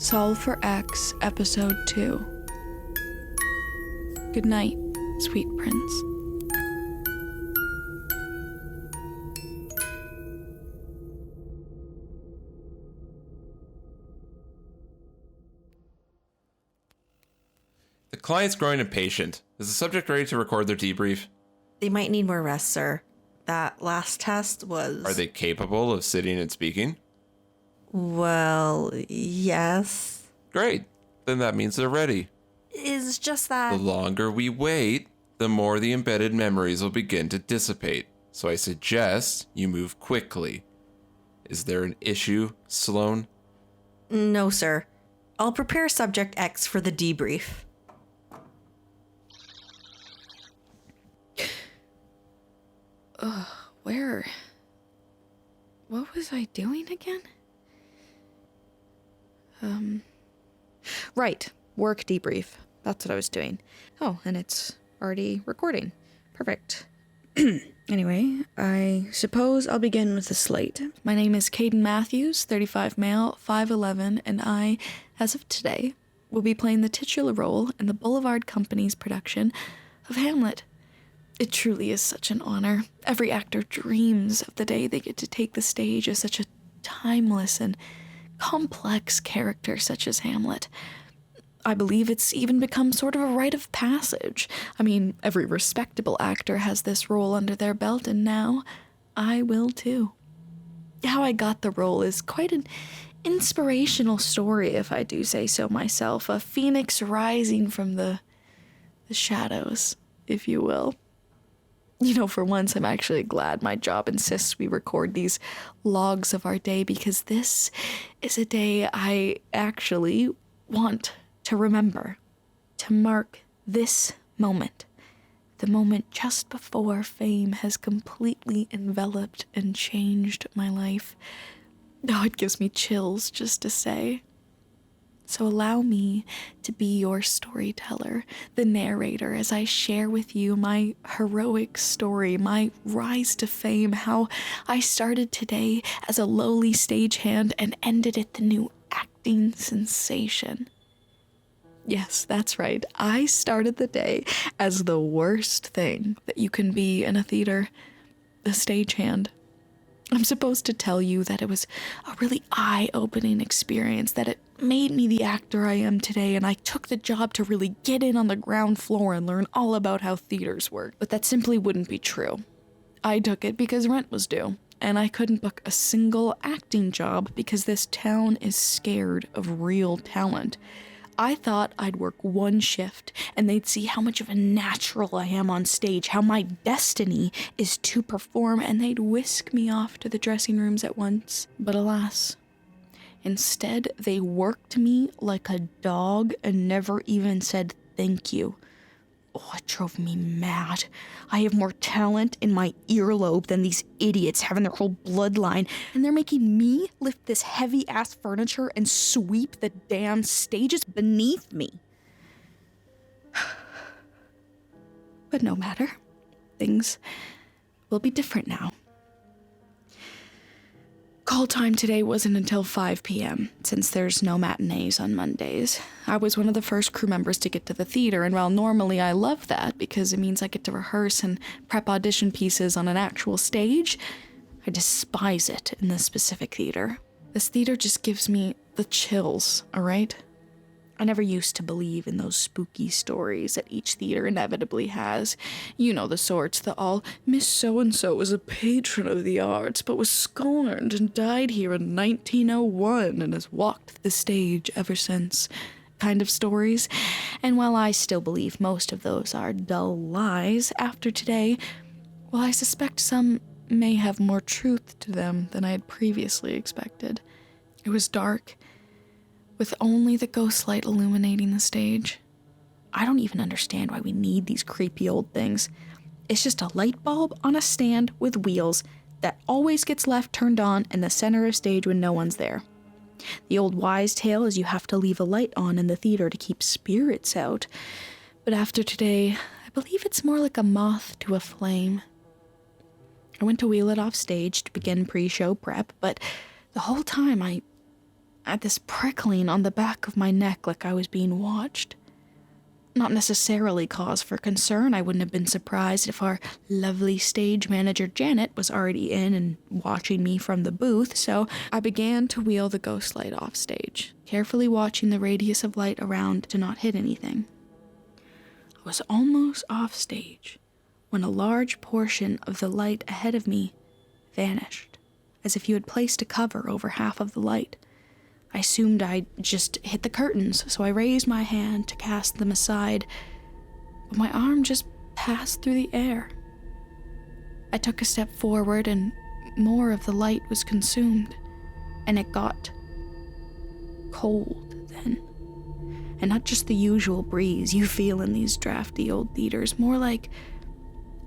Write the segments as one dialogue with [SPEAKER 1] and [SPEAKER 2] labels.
[SPEAKER 1] Solve for X, Episode 2. Goodnight, sweet prince.
[SPEAKER 2] The client's growing impatient. Is the subject ready to record their debrief?
[SPEAKER 3] They might need more rest, sir. That last test was...
[SPEAKER 2] Are they capable of sitting and speaking?
[SPEAKER 3] Well, yes.
[SPEAKER 2] Great. Then that means they're ready.
[SPEAKER 3] It's just that...
[SPEAKER 2] The longer we wait, the more the embedded memories will begin to dissipate. So I suggest you move quickly. Is there an issue, Sloan?
[SPEAKER 3] No, sir. I'll prepare Subject X for the debrief.
[SPEAKER 1] Where? What was I doing again? Right. Work debrief. That's what I was doing. Oh, and it's already recording. Perfect. Anyway, I suppose I'll begin with the slate. My name is Caden Matthews, 35 male, 5'11", and I, as of today, will be playing the titular role in the Boulevard Company's production of Hamlet. It truly is such an honor. Every actor dreams of the day they get to take the stage as such a timeless and complex character such as Hamlet. I believe it's even become sort of a rite of passage. I mean, every respectable actor has this role under their belt, and now I will too. How I got the role is quite an inspirational story, if I do say so myself. A phoenix rising from the shadows, if you will. You know, for once, I'm actually glad my job insists we record these logs of our day, because this is a day I actually want to remember, to mark this moment, the moment just before fame has completely enveloped and changed my life. Oh, it gives me chills just to say. So allow me to be your storyteller, the narrator, as I share with you my heroic story, my rise to fame, how I started today as a lowly stagehand and ended at the new acting sensation. Yes, that's right. I started the day as the worst thing that you can be in a theater, the stagehand. I'm supposed to tell you that it was a really eye-opening experience, that it made me the actor I am today, and I took the job to really get in on the ground floor and learn all about how theaters work. But that simply wouldn't be true. I took it because rent was due, and I couldn't book a single acting job because this town is scared of real talent. I thought I'd work one shift and they'd see how much of a natural I am on stage, how my destiny is to perform, and they'd whisk me off to the dressing rooms at once. But alas, instead they worked me like a dog and never even said thank you. Oh, it drove me mad. I have more talent in my earlobe than these idiots have in their whole bloodline, and they're making me lift this heavy-ass furniture and sweep the damn stages beneath me. But no matter. Things will be different now. Call time today wasn't until 5 p.m., since there's no matinees on Mondays. I was one of the first crew members to get to the theater, and while normally I love that because it means I get to rehearse and prep audition pieces on an actual stage, I despise it in this specific theater. This theater just gives me the chills, alright? I never used to believe in those spooky stories that each theater inevitably has. You know the sorts, the all, Miss So-and-so was a patron of the arts, but was scorned and died here in 1901 and has walked the stage ever since kind of stories. And while I still believe most of those are dull lies, after today, well, I suspect some may have more truth to them than I had previously expected. It was dark, with only the ghost light illuminating the stage. I don't even understand why we need these creepy old things. It's just a light bulb on a stand with wheels that always gets left turned on in the center of stage when no one's there. The old wise tale is you have to leave a light on in the theater to keep spirits out. But after today, I believe it's more like a moth to a flame. I went to wheel it off stage to begin pre-show prep, but the whole time I I had this prickling on the back of my neck like I was being watched. Not necessarily cause for concern. I wouldn't have been surprised if our lovely stage manager Janet was already in and watching me from the booth, so I began to wheel the ghost light off stage, carefully watching the radius of light around to not hit anything. I was almost off stage when a large portion of the light ahead of me vanished, as if you had placed a cover over half of the light. I assumed I'd just hit the curtains, so I raised my hand to cast them aside, but my arm just passed through the air. I took a step forward and more of the light was consumed, and it got cold then. And not just the usual breeze you feel in these drafty old theaters, more like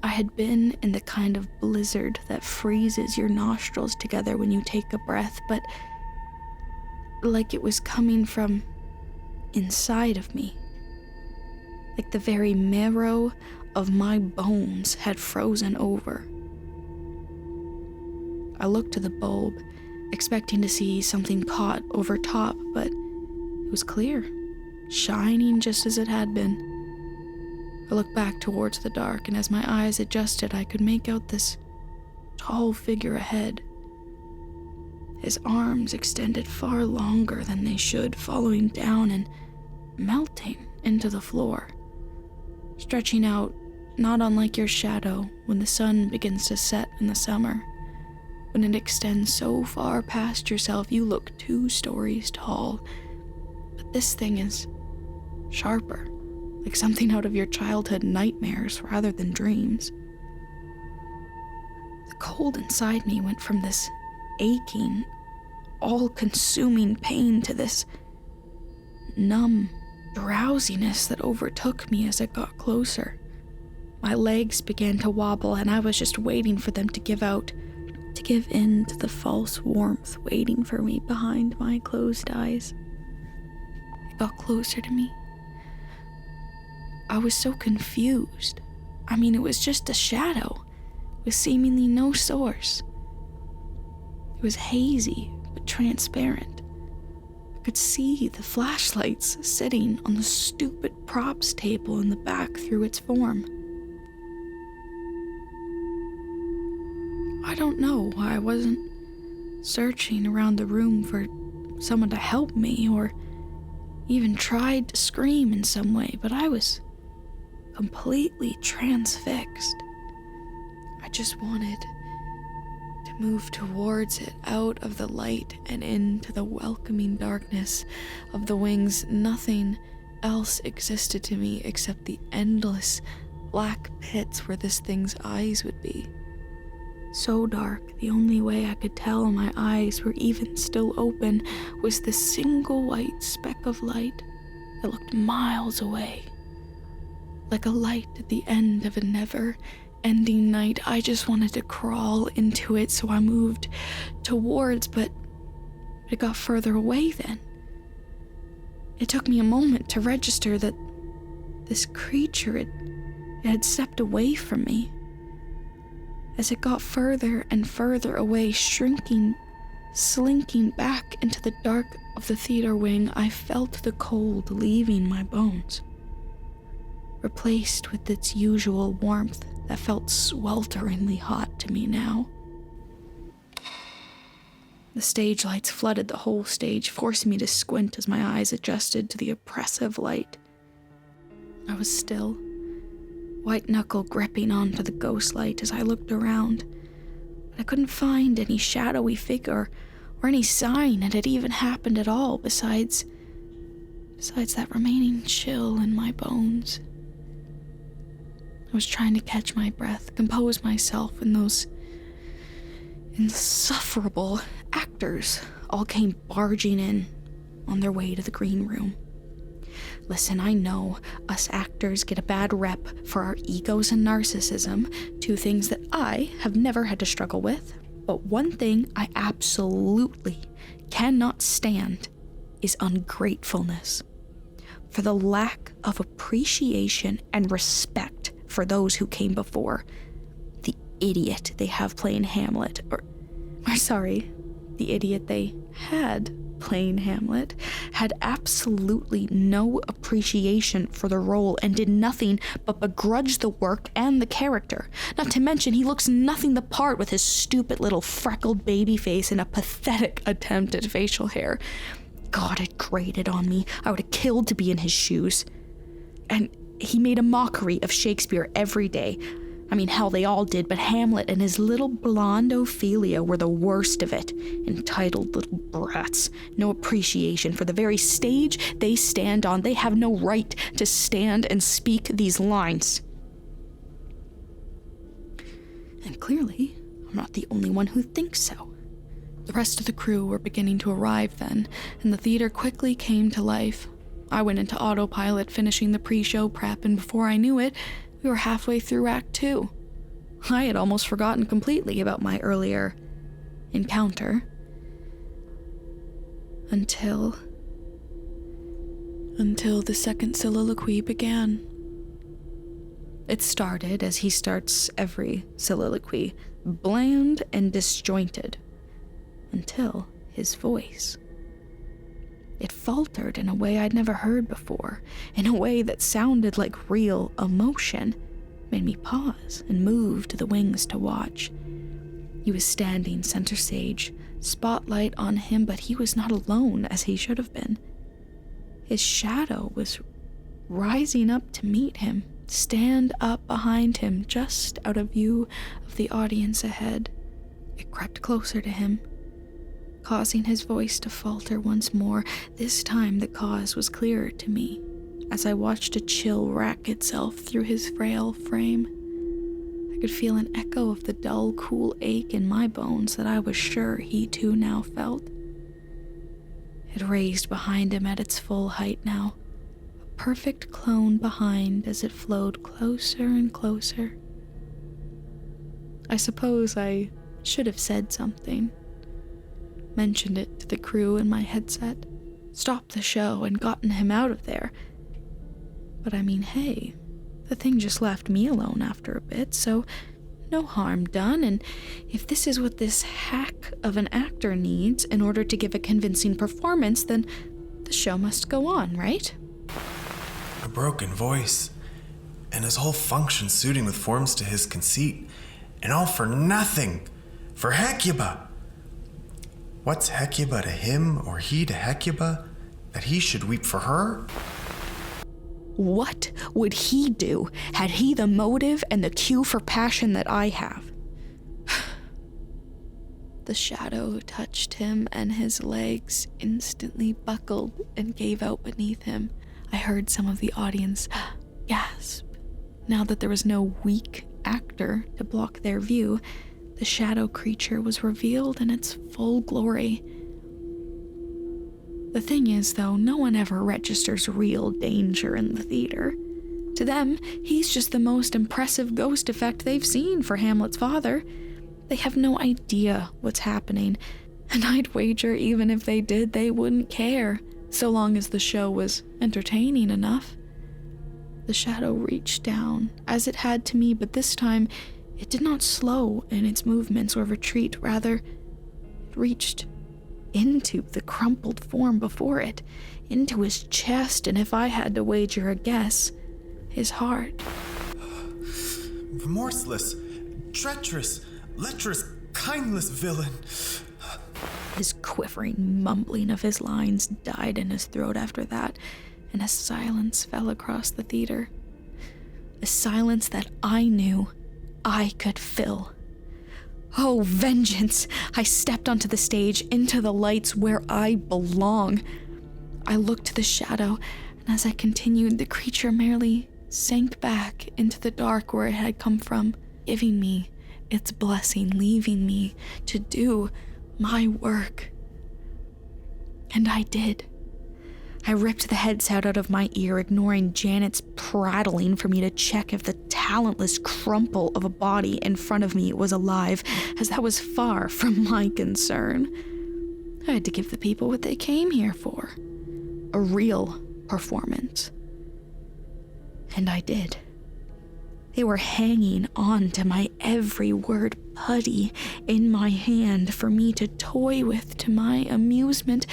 [SPEAKER 1] I had been in the kind of blizzard that freezes your nostrils together when you take a breath, but like it was coming from inside of me. Like the very marrow of my bones had frozen over. I looked to the bulb, expecting to see something caught over top, but it was clear, shining just as it had been. I looked back towards the dark, and as my eyes adjusted, I could make out this tall figure ahead. His arms extended far longer than they should, following down and melting into the floor, stretching out not unlike your shadow when the sun begins to set in the summer. When it extends so far past yourself, you look 2 stories tall. But this thing is sharper, like something out of your childhood nightmares rather than dreams. The cold inside me went from this aching, all-consuming pain to this numb drowsiness that overtook me as it got closer. My legs began to wobble, and I was just waiting for them to give in to the false warmth waiting for me behind my closed eyes. It got closer to me. I was so confused. I mean, it was just a shadow with seemingly no source. It was hazy, but transparent. I could see the flashlights sitting on the stupid props table in the back through its form. I don't know why I wasn't searching around the room for someone to help me or even tried to scream in some way, but I was completely transfixed. I just wanted to move towards it, out of the light and into the welcoming darkness of the wings. Nothing else existed to me except the endless black pits where this thing's eyes would be. So dark, the only way I could tell my eyes were even still open was the single white speck of light that looked miles away. Like a light at the end of a never-ending night. I just wanted to crawl into it, so I moved towards, but it got further away then. It took me a moment to register that this creature, it had stepped away from me. As it got further and further away, shrinking, slinking back into the dark of the theater wing, I felt the cold leaving my bones, replaced with its usual warmth that felt swelteringly hot to me now. The stage lights flooded the whole stage, forcing me to squint as my eyes adjusted to the oppressive light. I was still, white knuckle gripping onto the ghost light as I looked around, but I couldn't find any shadowy figure or any sign it had even happened at all besides that remaining chill in my bones. I was trying to catch my breath, compose myself, when those insufferable actors all came barging in on their way to the green room. Listen, I know us actors get a bad rep for our egos and narcissism, 2 things that I have never had to struggle with, but one thing I absolutely cannot stand is ungratefulness. For the lack of appreciation and respect for those who came before. The idiot they have playing Hamlet, or sorry, the idiot they had playing Hamlet, had absolutely no appreciation for the role and did nothing but begrudge the work and the character. Not to mention, he looks nothing the part with his stupid little freckled baby face and a pathetic attempt at facial hair. God, it grated on me. I would have killed to be in his shoes. And he made a mockery of Shakespeare every day. I mean, hell, they all did, but Hamlet and his little blonde Ophelia were the worst of it. Entitled little brats. No appreciation for the very stage they stand on. They have no right to stand and speak these lines. And clearly, I'm not the only one who thinks so. The rest of the crew were beginning to arrive then, and the theater quickly came to life. I went into autopilot, finishing the pre-show prep, and before I knew it, we were halfway through Act 2. I had almost forgotten completely about my earlier encounter. Until the second soliloquy began. It started, as he starts every soliloquy, bland and disjointed, until his voice. It faltered in a way I'd never heard before, in a way that sounded like real emotion, made me pause and move to the wings to watch. He was standing center stage, spotlight on him, but he was not alone as he should have been. His shadow was rising up to meet him, stand up behind him, just out of view of the audience ahead. It crept closer to him, causing his voice to falter once more. This time the cause was clearer to me, as I watched a chill rack itself through his frail frame. I could feel an echo of the dull, cool ache in my bones that I was sure he too now felt. It raised behind him at its full height now, a perfect clone behind as it flowed closer and closer. I suppose I should have said something. Mentioned it to the crew in my headset, stopped the show and gotten him out of there. But I mean, hey, the thing just left me alone after a bit, so no harm done, and if this is what this hack of an actor needs in order to give a convincing performance, then the show must go on, right?
[SPEAKER 4] A broken voice, and his whole function suiting with forms to his conceit, and all for nothing, for Hecuba. What's Hecuba to him, or he to Hecuba, that he should weep for her?
[SPEAKER 1] What would he do had he the motive and the cue for passion that I have? The shadow touched him, and his legs instantly buckled and gave out beneath him. I heard some of the audience gasp. Now that there was no weak actor to block their view, the shadow creature was revealed in its full glory. The thing is, though, no one ever registers real danger in the theater. To them, he's just the most impressive ghost effect they've seen for Hamlet's father. They have no idea what's happening, and I'd wager even if they did, they wouldn't care, so long as the show was entertaining enough. The shadow reached down, as it had to me, but this time it did not slow in its movements or retreat. Rather, it reached into the crumpled form before it, into his chest, and if I had to wager a guess, his heart.
[SPEAKER 4] Remorseless, treacherous, lecherous, kindless villain.
[SPEAKER 1] His quivering mumbling of his lines died in his throat after that, and a silence fell across the theater. A silence that I knew I could fill. Oh, vengeance! I stepped onto the stage, into the lights where I belong. I looked to the shadow, and as I continued, the creature merely sank back into the dark where it had come from, giving me its blessing, leaving me to do my work. And I did. I ripped the headset out of my ear, ignoring Janet's prattling for me to check if the talentless crumple of a body in front of me was alive, as that was far from my concern. I had to give the people what they came here for. A real performance. And I did. They were hanging on to my every word, putty in my hand for me to toy with to my amusement.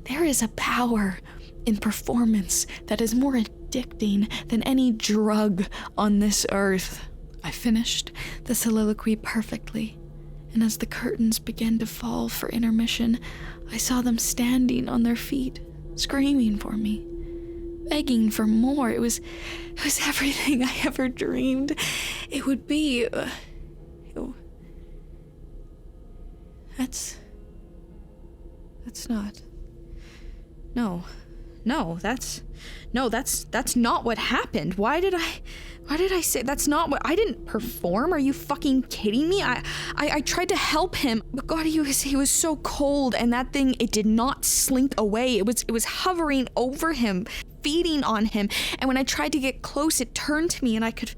[SPEAKER 1] There is a power in performance that is more addicting than any drug on this earth. I finished the soliloquy perfectly, and as the curtains began to fall for intermission, I saw them standing on their feet, screaming for me, begging for more. It was everything I ever dreamed it would be. That's not. That's not what happened. Why did I say that's not what I didn't perform? Are you fucking kidding me? I tried to help him, but God, he was so cold, and that thing, it did not slink away. It was hovering over him, feeding on him, and when I tried to get close, it turned to me, and I could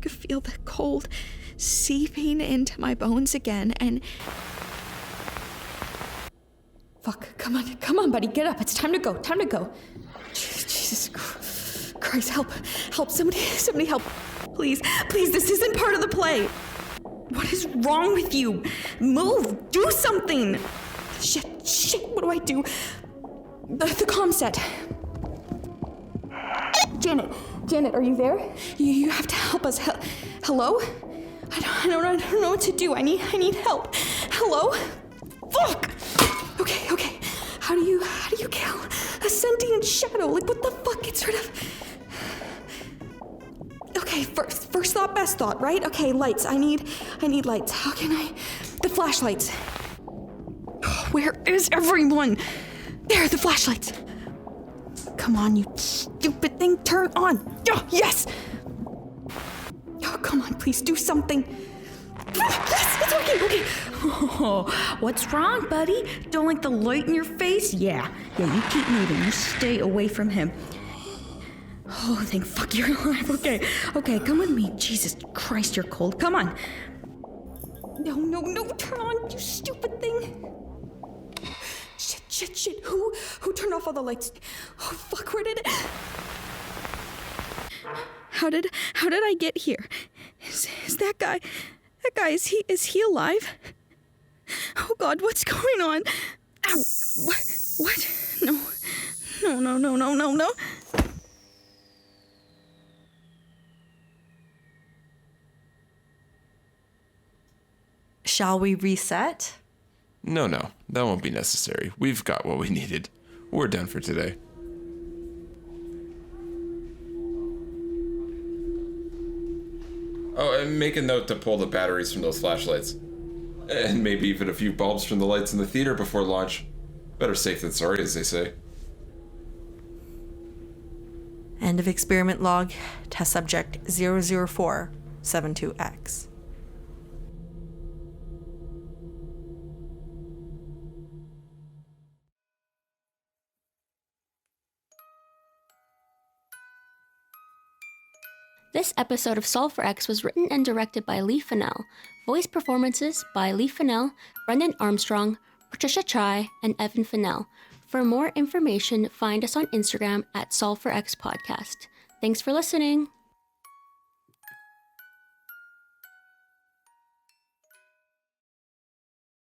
[SPEAKER 1] feel the cold seeping into my bones again, and fuck, come on, buddy, get up. It's time to go. Jesus Christ, help, somebody help. Please, this isn't part of the play. What is wrong with you? Move, do something. Shit, what do I do? The comm set. Janet, are you there? You have to help us. Hello? I don't know what to do. I need help. Hello? Fuck! Okay. How do you kill a sentient shadow? Like, what the fuck? It's sort of... Okay, first thought, best thought, right? Okay, lights. I need lights. How can I... The flashlights. Where is everyone? There, the flashlights. Come on, you stupid thing. Turn on. Oh, yes! Oh, come on, please do something. Yes, it's okay. Oh, what's wrong, buddy? Don't like the light in your face? Yeah, you keep moving. You stay away from him. Oh, thank fuck you're alive. Okay, come with me. Jesus Christ, you're cold. Come on. No, turn on, you stupid thing. Shit. Who turned off all the lights? Oh, fuck, where did it... How did I get here? Is that guy... is he alive? Oh God, what's going on? Ow! What? No.
[SPEAKER 3] Shall we reset?
[SPEAKER 2] No, that won't be necessary. We've got what we needed. We're done for today. Oh, and make a note to pull the batteries from those flashlights. And maybe even a few bulbs from the lights in the theater before launch. Better safe than sorry, as they say.
[SPEAKER 3] End of experiment log. Test subject 00472X.
[SPEAKER 5] This episode of Solve for X was written and directed by Lee Funnell. Voice performances by Lee Funnell, Brendon Armstrong, Patricia Chai, and Evan Funnell. For more information, find us on Instagram at Solve for X Podcast. Thanks for listening.